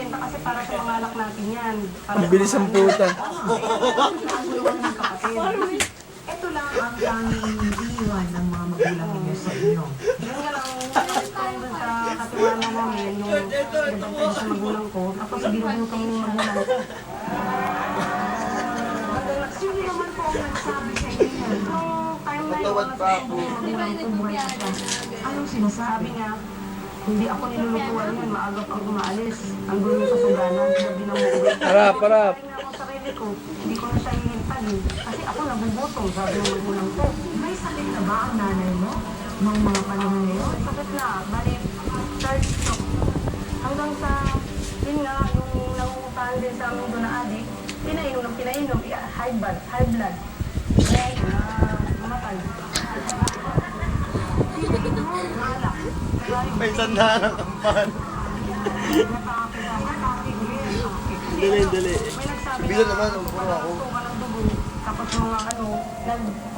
ibenta kasi para sa mga anak natin yan. Ang bilis ang puta. Ito lang ang tanging iniwan ng mga magulang ninyo sa inyo. Yun nga lang, doon sa katiwala namin, nung nabantay sa magulang ko, tapos binubutong yung magulang ko. Sino naman po ang nagsabi sa inyo? Nung time na yun, magulang ko buhay pa siya. Anong sinasabi? Sabi niya, hindi ako nilulutuan yun, maagap ang umaalis. Ang gulo sa suganan, sabi ng umuwi. Harap, harap. Sabi nga ako sa sarili ko, hindi ko na siya hihintagin. Kasi ako nabubutong, sabi ng magulang ko. May sakit na ba ang nanay mo? Mga panahon ngayon? Sakit na, bali, third stroke. Hanggang sa, yun nga, yung nangungupahan din sa amin doon na adik, pinainom ng pinainom, high blood. Then, mamatay. Malak. May sandaan ng kampan. Dali, dali. May nagsabi Bila naman, puro ako. Tapos mga ano,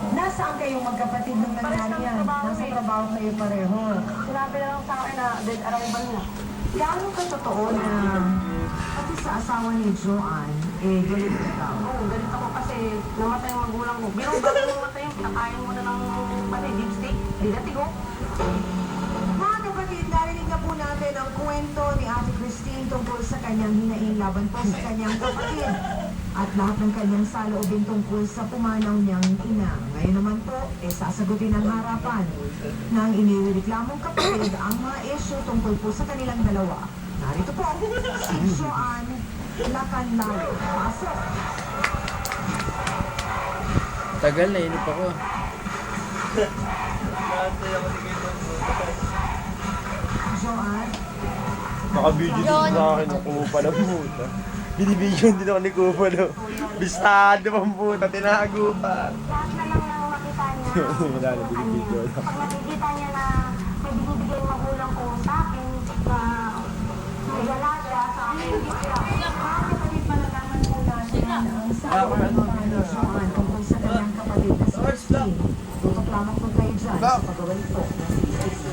Nasaan kayong magkapatid nung nangyari yan? Nasa trabaho kayo pareho. sinabi na lang sa akin na dead arrival na. Gaano ka totoo na pati sa asawa ni Joanne, galit ka daw? Oo, galit ako kasi namatay ang magulang ko. Biro bago namatay yung pinakain mo na ng deep steak, digatigo. Mga kapatid, narinig na po natin ang kwento ni Ate Christine tungkol sa kanyang hinaing laban po sa kanyang kapatid. At lahat ng kanyang saloobin tungkol sa pumanaw niyang ina. Ngayon naman po, sasagutin ng harapan ng inireklamong kapatid ang mga isyu tungkol po sa kanilang dalawa. Narito po, si Joanne Lacanlao. Pasok! Tagal na, inip ako. Joanne, Naka-video din sa akin ng kupa ng puta. Binibigyan din ako ni Kupa no. Bistado pang puta, tinago pa. Lahat na lang nang makita niya. Wala na, binibigyan na. Pag nakikita niya na may binibigay yung magulang ko sa akin, na may galaga sa akin, mga kapatid, malalaman po natin ang saloobin ni Joanne tungkol sa kanyang kapatid na si Christine. Tutok lamang po kayo dyan sa pagawin po na si